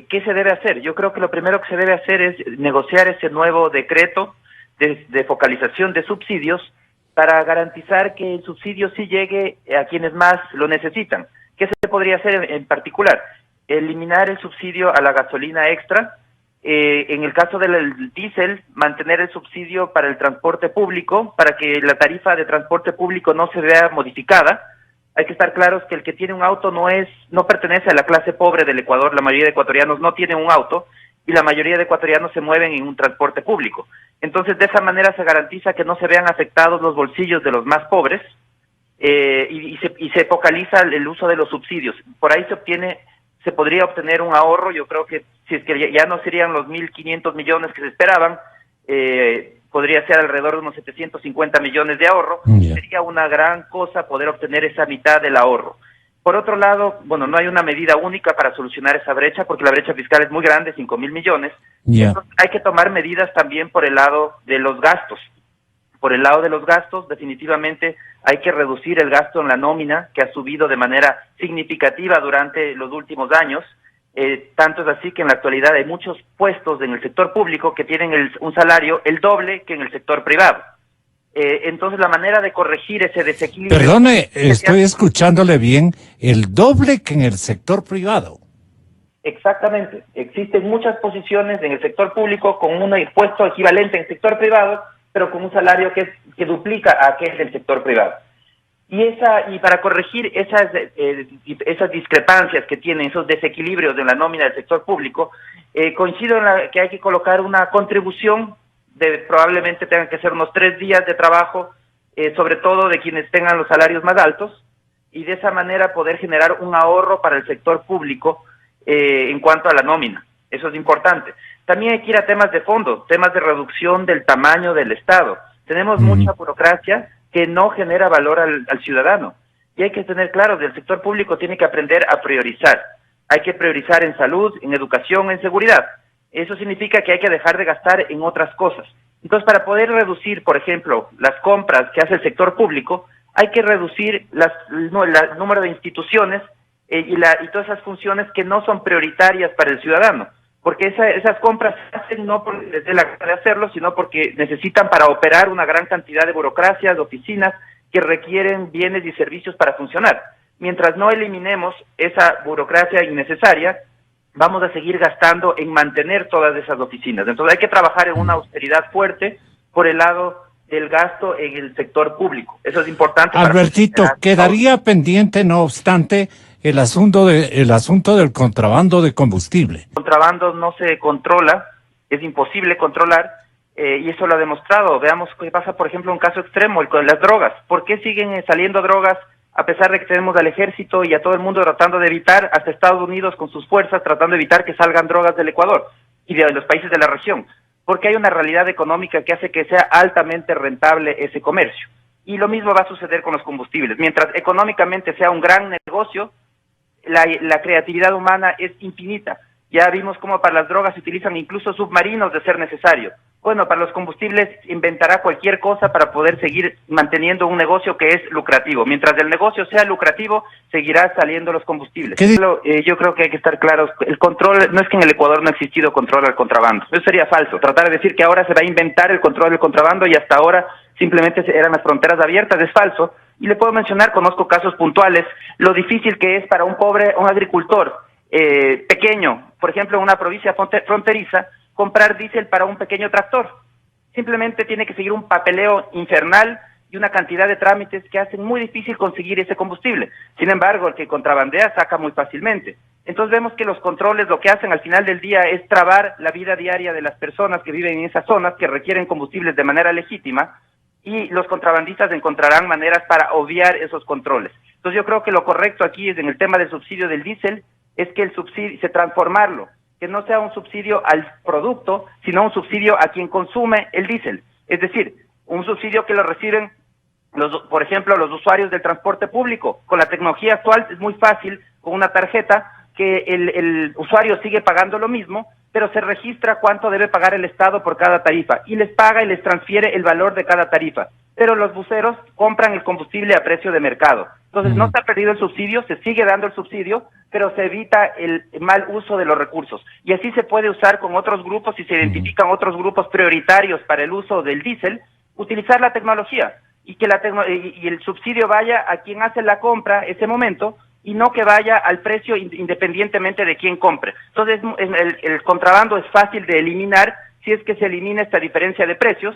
¿qué se debe hacer? Yo creo que lo primero que se debe hacer es negociar ese nuevo decreto de focalización de subsidios para garantizar que el subsidio sí llegue a quienes más lo necesitan. ¿Qué se podría hacer en particular? Eliminar el subsidio a la gasolina extra. En el caso del diésel, mantener el subsidio para el transporte público, para que la tarifa de transporte público no se vea modificada. Hay que estar claros que el que tiene un auto no pertenece a la clase pobre del Ecuador. La mayoría de ecuatorianos no tienen un auto y la mayoría de ecuatorianos se mueven en un transporte público. Entonces, de esa manera se garantiza que no se vean afectados los bolsillos de los más pobres y se focaliza el uso de los subsidios. Por ahí se podría obtener un ahorro. Yo creo que si es que ya no serían los 1.500 millones que se esperaban, podría ser alrededor de unos 750 millones de ahorro. Yeah. Sería una gran cosa poder obtener esa mitad del ahorro. Por otro lado, bueno, no hay una medida única para solucionar esa brecha, porque la brecha fiscal es muy grande, 5.000 millones. Yeah. Entonces, hay que tomar medidas también por el lado de los gastos. Por el lado de los gastos, definitivamente hay que reducir el gasto en la nómina, que ha subido de manera significativa durante los últimos años. Tanto es así que en la actualidad hay muchos puestos en el sector público que tienen un salario el doble que en el sector privado. Entonces la manera de corregir ese desequilibrio... Perdone, estoy escuchándole bien, el doble que en el sector privado. Exactamente. Existen muchas posiciones en el sector público con un puesto equivalente en el sector privado, pero con un salario que duplica a aquel del sector privado. Y para corregir esas discrepancias que tienen, esos desequilibrios de la nómina del sector público, coincido en que hay que colocar una contribución probablemente tengan que ser unos 3 días de trabajo, sobre todo de quienes tengan los salarios más altos, y de esa manera poder generar un ahorro para el sector público en cuanto a la nómina. Eso es importante. También hay que ir a temas de fondo, temas de reducción del tamaño del Estado. Tenemos mucha burocracia que no genera valor al ciudadano. Y hay que tener claro que el sector público tiene que aprender a priorizar. Hay que priorizar en salud, en educación, en seguridad. Eso significa que hay que dejar de gastar en otras cosas. Entonces, para poder reducir, por ejemplo, las compras que hace el sector público, hay que reducir el número de instituciones y todas esas funciones que no son prioritarias para el ciudadano. Porque esas compras se hacen no porque les dé la gana de hacerlo, sino porque necesitan para operar una gran cantidad de burocracias, de oficinas que requieren bienes y servicios para funcionar. Mientras no eliminemos esa burocracia innecesaria, vamos a seguir gastando en mantener todas esas oficinas. Entonces hay que trabajar en una austeridad fuerte por el lado del gasto en el sector público. Eso es importante. Albertito, quedaría pendiente, no obstante, el asunto del contrabando de combustible. El contrabando no se controla, es imposible controlar, y eso lo ha demostrado. Veamos qué pasa, por ejemplo, un caso extremo, el con las drogas. ¿Por qué siguen saliendo drogas a pesar de que tenemos al ejército y a todo el mundo tratando de evitar, hasta Estados Unidos con sus fuerzas, tratando de evitar que salgan drogas del Ecuador y de los países de la región? Porque hay una realidad económica que hace que sea altamente rentable ese comercio. Y lo mismo va a suceder con los combustibles. Mientras económicamente sea un gran negocio, la creatividad humana es infinita. Ya vimos cómo para las drogas se utilizan incluso submarinos de ser necesario. Bueno, para los combustibles inventará cualquier cosa para poder seguir manteniendo un negocio que es lucrativo. Mientras el negocio sea lucrativo, seguirá saliendo los combustibles. Yo creo que hay que estar claros. El control, no es que en el Ecuador no ha existido control al contrabando. Eso sería falso. Tratar de decir que ahora se va a inventar el control del contrabando y hasta ahora simplemente eran las fronteras abiertas es falso. Y le puedo mencionar, conozco casos puntuales, lo difícil que es para un agricultor pequeño, por ejemplo, en una provincia fronteriza, comprar diésel para un pequeño tractor. Simplemente tiene que seguir un papeleo infernal y una cantidad de trámites que hacen muy difícil conseguir ese combustible. Sin embargo, el que contrabandea saca muy fácilmente. Entonces vemos que los controles lo que hacen al final del día es trabar la vida diaria de las personas que viven en esas zonas que requieren combustibles de manera legítima, y los contrabandistas encontrarán maneras para obviar esos controles. Entonces yo creo que lo correcto aquí es en el tema del subsidio del diésel, es que el subsidio se transformarlo, que no sea un subsidio al producto, sino un subsidio a quien consume el diésel. Es decir, un subsidio que lo reciben, por ejemplo, los usuarios del transporte público. Con la tecnología actual es muy fácil, con una tarjeta, que el usuario sigue pagando lo mismo, pero se registra cuánto debe pagar el Estado por cada tarifa, y les paga y les transfiere el valor de cada tarifa. pero los buceros compran el combustible a precio de mercado. Entonces no se ha perdido el subsidio, se sigue dando el subsidio, pero se evita el mal uso de los recursos. Y así se puede usar con otros grupos, si se identifican otros grupos prioritarios para el uso del diésel, utilizar la tecnología y que y el subsidio vaya a quien hace la compra ese momento y no que vaya al precio independientemente de quién compre. Entonces el contrabando es fácil de eliminar si es que se elimina esta diferencia de precios.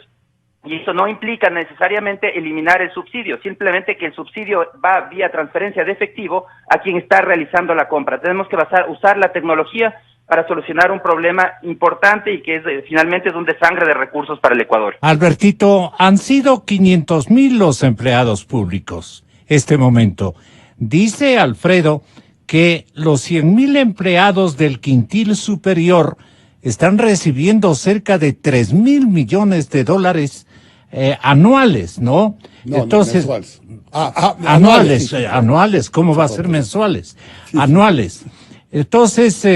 Y eso no implica necesariamente eliminar el subsidio, simplemente que el subsidio va vía transferencia de efectivo a quien está realizando la compra. Tenemos que usar la tecnología para solucionar un problema importante y que finalmente es un desangre de recursos para el Ecuador. Albertito, han sido 500,000 los empleados públicos este momento. Dice Alfredo que los 100,000 empleados del quintil superior están recibiendo cerca de 3,000 millones de dólares anuales, ¿no? No, entonces, mensuales. Anuales, sí. anuales, ¿cómo va a ser mensuales? Sí, anuales. Entonces,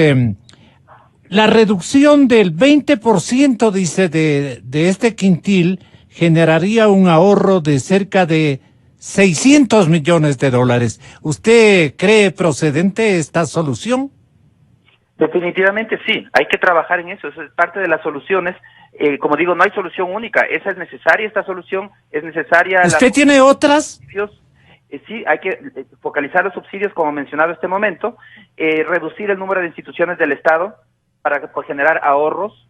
la reducción del 20%, dice, de este quintil generaría un ahorro de cerca de 600 millones de dólares. ¿Usted cree procedente esta solución? Definitivamente sí, hay que trabajar en eso es parte de las soluciones. Como digo, no hay solución única, esa es necesaria, esta solución es necesaria. ¿Usted tiene otras? Sí, hay que focalizar los subsidios, como mencionado este momento, reducir el número de instituciones del Estado para generar ahorros,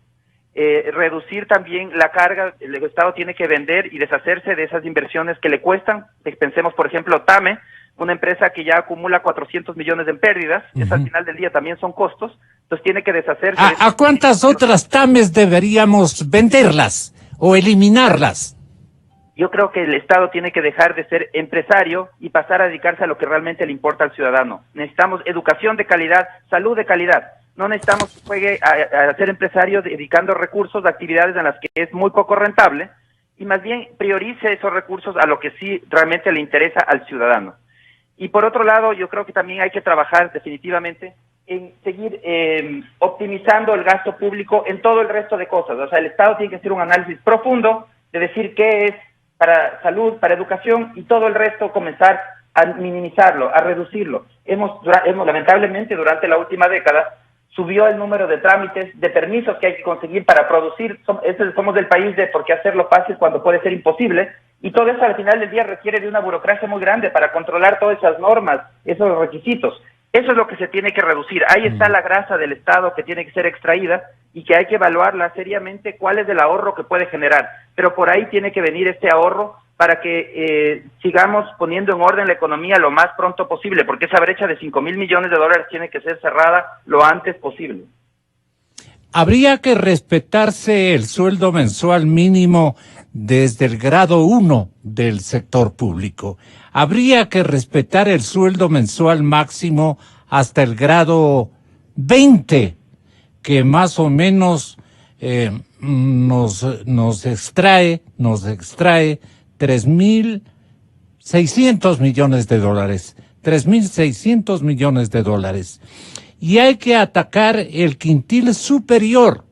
reducir también la carga. El Estado tiene que vender y deshacerse de esas inversiones que le cuestan. Pensemos, por ejemplo, TAME, una empresa que ya acumula 400 millones en pérdidas, eso al final del día también son costos, entonces tiene que deshacerse. ¿A cuántas otras TAMES deberíamos venderlas o eliminarlas? Yo creo que el Estado tiene que dejar de ser empresario y pasar a dedicarse a lo que realmente le importa al ciudadano. Necesitamos educación de calidad, salud de calidad. No necesitamos que juegue a ser empresario dedicando recursos a actividades en las que es muy poco rentable y más bien priorice esos recursos a lo que sí realmente le interesa al ciudadano. Y por otro lado, yo creo que también hay que trabajar definitivamente en seguir optimizando el gasto público en todo el resto de cosas. O sea, el Estado tiene que hacer un análisis profundo de decir qué es para salud, para educación, y todo el resto comenzar a minimizarlo, a reducirlo. Hemos lamentablemente, durante la última década, subió el número de trámites, de permisos que hay que conseguir para producir. Somos del país de por qué hacerlo fácil cuando puede ser imposible. Y todo eso al final del día requiere de una burocracia muy grande para controlar todas esas normas, esos requisitos. Eso es lo que se tiene que reducir. Ahí está la grasa del Estado que tiene que ser extraída y que hay que evaluarla seriamente cuál es el ahorro que puede generar. Pero por ahí tiene que venir este ahorro para que sigamos poniendo en orden la economía lo más pronto posible, porque esa brecha de 5,000 millones de dólares tiene que ser cerrada lo antes posible. Habría que respetarse el sueldo mensual mínimo desde el grado 1 del sector público. Habría que respetar el sueldo mensual máximo hasta el grado 20, que más o menos nos extrae 3,600 millones de dólares. 3,600 millones de dólares. Y hay que atacar el quintil superior,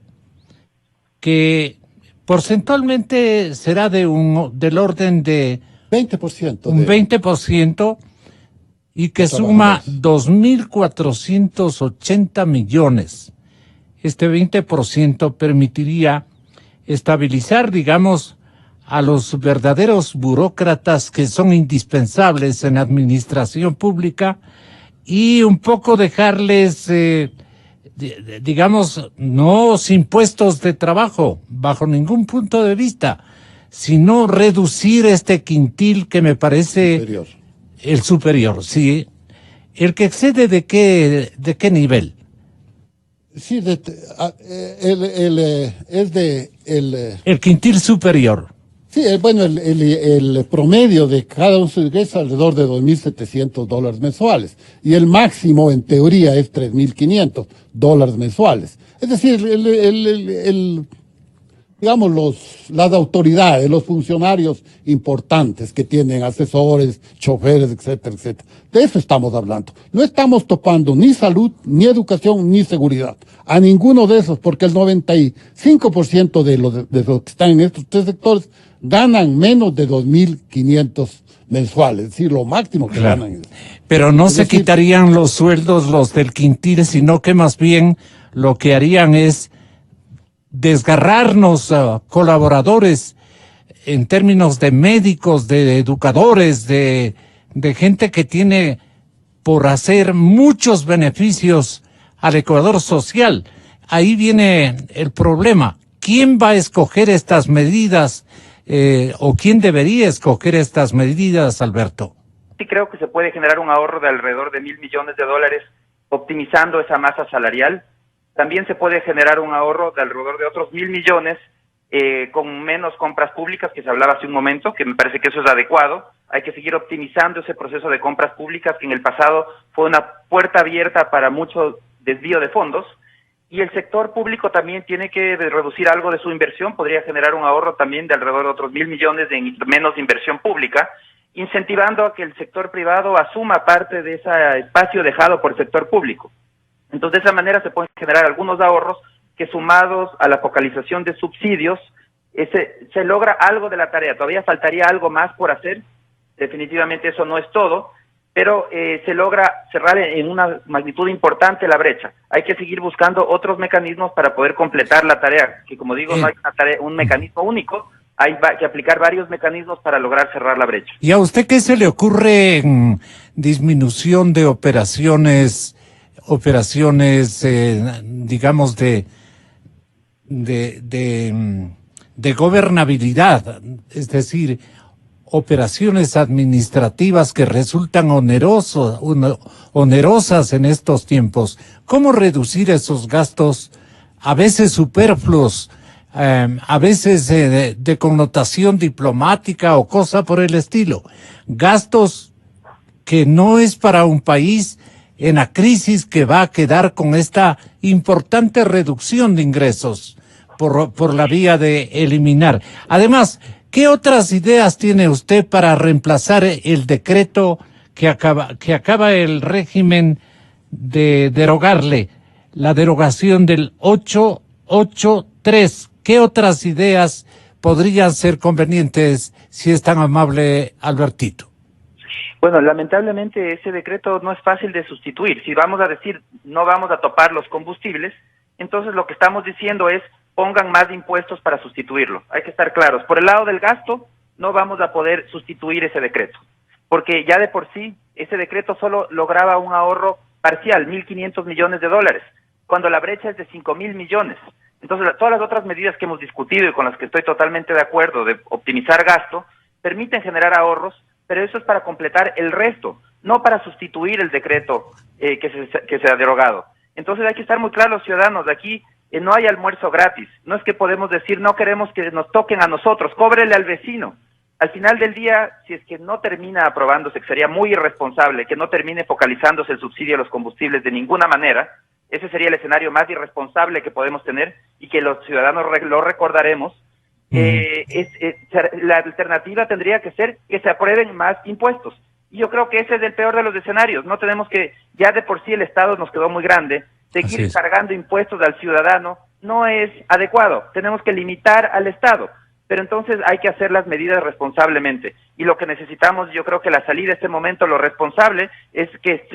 que porcentualmente será del orden de 20%. Un 20%, y que suma 2,480 millones. Este 20% permitiría estabilizar, digamos, a los verdaderos burócratas que son indispensables en la administración pública y un poco dejarles, digamos, no sin puestos de trabajo, bajo ningún punto de vista, sino reducir este quintil que me parece superior. El superior, sí. ¿El que excede de qué nivel? Sí, el quintil superior. Sí, bueno, el promedio de cada uno es alrededor de $2,700 mensuales. Y el máximo, en teoría, es $3,500 mensuales. Es decir, digamos, las autoridades, los funcionarios importantes que tienen asesores, choferes, etcétera, etcétera. De eso estamos hablando. No estamos topando ni salud, ni educación, ni seguridad. A ninguno de esos, porque el 95% de los que están en estos tres sectores ganan menos de 2.500 mensuales, es decir, lo máximo que ganan. Pero no se quitarían los sueldos los del quintil, sino que más bien lo que harían es desgarrarnos a colaboradores en términos de médicos, de educadores, de gente que tiene por hacer muchos beneficios al Ecuador social. Ahí viene el problema. ¿Quién va a escoger estas medidas o quién debería escoger estas medidas, Alberto? Sí, creo que se puede generar un ahorro de alrededor de $1.000 millones optimizando esa masa salarial. También se puede generar un ahorro de alrededor de otros 1.000 millones con menos compras públicas, que se hablaba hace un momento, que me parece que eso es adecuado. Hay que seguir optimizando ese proceso de compras públicas, que en el pasado fue una puerta abierta para mucho desvío de fondos. Y el sector público también tiene que reducir algo de su inversión, podría generar un ahorro también de alrededor de otros 1.000 millones de menos inversión pública, incentivando a que el sector privado asuma parte de ese espacio dejado por el sector público. Entonces, de esa manera se pueden generar algunos ahorros que, sumados a la focalización de subsidios, se logra algo de la tarea. Todavía faltaría algo más por hacer, definitivamente eso no es todo, pero se logra cerrar en una magnitud importante la brecha. Hay que seguir buscando otros mecanismos para poder completar la tarea, que como digo, no hay un mecanismo único, hay que aplicar varios mecanismos para lograr cerrar la brecha. ¿Y a usted qué se le ocurre en disminución de operaciones, digamos, de gobernabilidad? Es decir, operaciones administrativas que resultan onerosas en estos tiempos. ¿Cómo reducir esos gastos, a veces superfluos, a veces de connotación diplomática o cosa por el estilo? Gastos que no es para un país en la crisis que va a quedar con esta importante reducción de ingresos por la vía de eliminar. Además, ¿qué otras ideas tiene usted para reemplazar el decreto que acaba el régimen de derogarle, la derogación del 883? ¿Qué otras ideas podrían ser convenientes, si es tan amable, Albertito? Bueno, lamentablemente ese decreto no es fácil de sustituir. Si vamos a decir no vamos a topar los combustibles, entonces lo que estamos diciendo es pongan más impuestos para sustituirlo. Hay que estar claros. Por el lado del gasto, no vamos a poder sustituir ese decreto, porque ya de por sí ese decreto solo lograba un ahorro parcial, $1.500 millones, cuando la brecha es de 5.000 millones. Entonces, todas las otras medidas que hemos discutido y con las que estoy totalmente de acuerdo, de optimizar gasto, permiten generar ahorros, pero eso es para completar el resto, no para sustituir el decreto que se ha derogado. Entonces hay que estar muy claros los ciudadanos, de aquí no hay almuerzo gratis, no es que podemos decir no queremos que nos toquen a nosotros, cóbrele al vecino. Al final del día, si es que no termina aprobándose, que sería muy irresponsable, que no termine focalizándose el subsidio a los combustibles de ninguna manera, ese sería el escenario más irresponsable que podemos tener y que los ciudadanos lo recordaremos. La alternativa tendría que ser que se aprueben más impuestos. Y yo creo que ese es el peor de los escenarios. No tenemos que, ya de por sí el Estado nos quedó muy grande, seguir cargando impuestos al ciudadano no es adecuado. Tenemos que limitar al Estado, pero entonces hay que hacer las medidas responsablemente. Y lo que necesitamos, yo creo que la salida de este momento, lo responsable, es que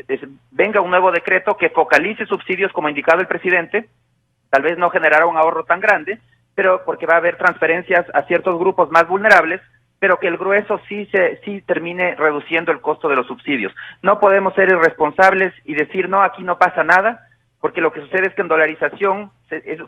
venga un nuevo decreto que focalice subsidios como ha indicado el presidente. Tal vez no generará un ahorro tan grande, pero porque va a haber transferencias a ciertos grupos más vulnerables, pero que el grueso sí termine reduciendo el costo de los subsidios. No podemos ser irresponsables y decir, no, aquí no pasa nada, porque lo que sucede es que en dolarización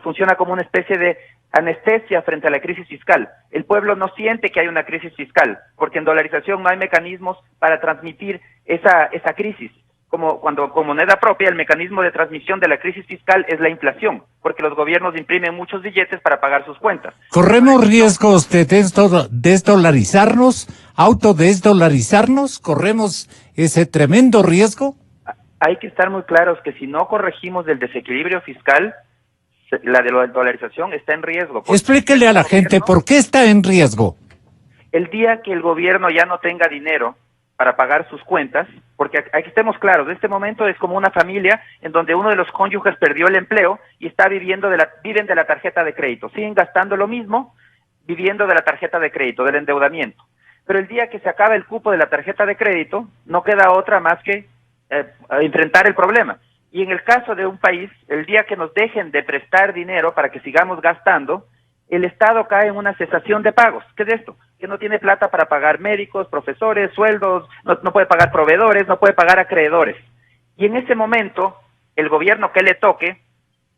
funciona como una especie de anestesia frente a la crisis fiscal. El pueblo no siente que hay una crisis fiscal, porque en dolarización no hay mecanismos para transmitir esa crisis. Como cuando con moneda propia el mecanismo de transmisión de la crisis fiscal es la inflación, porque los gobiernos imprimen muchos billetes para pagar sus cuentas. ¿Corremos riesgos de desdolarizarnos, autodesdolarizarnos? ¿Corremos ese tremendo riesgo? Hay que estar muy claros que si no corregimos el desequilibrio fiscal, la de la dolarización está en riesgo. Explíquele a la gente por qué está en riesgo. El día que el gobierno ya no tenga dinero para pagar sus cuentas, porque aquí estemos claros, en este momento es como una familia en donde uno de los cónyuges perdió el empleo y está viven de la tarjeta de crédito, siguen gastando lo mismo, viviendo de la tarjeta de crédito, del endeudamiento. Pero el día que se acaba el cupo de la tarjeta de crédito, no queda otra más que enfrentar el problema. Y en el caso de un país, el día que nos dejen de prestar dinero para que sigamos gastando, el Estado cae en una cesación de pagos. ¿Qué es esto? Que no tiene plata para pagar médicos, profesores, sueldos, no puede pagar proveedores, no puede pagar acreedores. Y en ese momento, el gobierno que le toque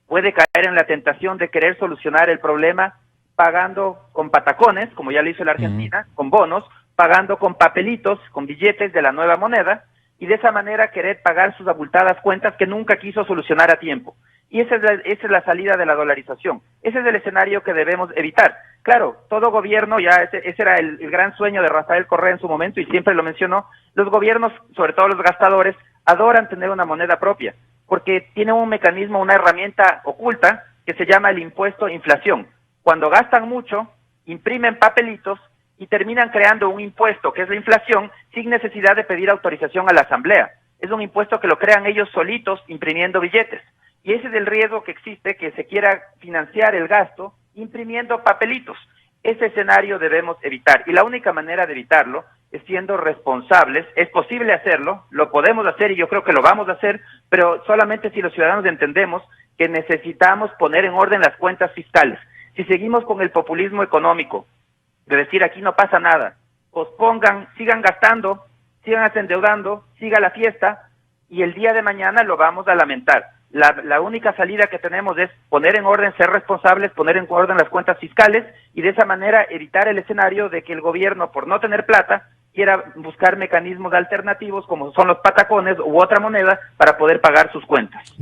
puede caer en la tentación de querer solucionar el problema pagando con patacones, como ya lo hizo la Argentina, con bonos, pagando con papelitos, con billetes de la nueva moneda, y de esa manera querer pagar sus abultadas cuentas que nunca quiso solucionar a tiempo. Y esa es la salida de la dolarización. Ese es el escenario que debemos evitar. Claro, todo gobierno, ese era el gran sueño de Rafael Correa en su momento y siempre lo mencionó, los gobiernos, sobre todo los gastadores, adoran tener una moneda propia, porque tienen un mecanismo, una herramienta oculta que se llama el impuesto inflación. Cuando gastan mucho, imprimen papelitos y terminan creando un impuesto que es la inflación sin necesidad de pedir autorización a la Asamblea. Es un impuesto que lo crean ellos solitos imprimiendo billetes. Y ese es el riesgo que existe, que se quiera financiar el gasto imprimiendo papelitos. Ese escenario debemos evitar. Y la única manera de evitarlo es siendo responsables. Es posible hacerlo, lo podemos hacer y yo creo que lo vamos a hacer, pero solamente si los ciudadanos entendemos que necesitamos poner en orden las cuentas fiscales. Si seguimos con el populismo económico, de decir aquí no pasa nada, pospongan, sigan gastando, sigan endeudando, siga la fiesta, y el día de mañana lo vamos a lamentar. La única salida que tenemos es poner en orden, ser responsables, poner en orden las cuentas fiscales y de esa manera evitar el escenario de que el gobierno, por no tener plata, quiera buscar mecanismos alternativos como son los patacones u otra moneda para poder pagar sus cuentas.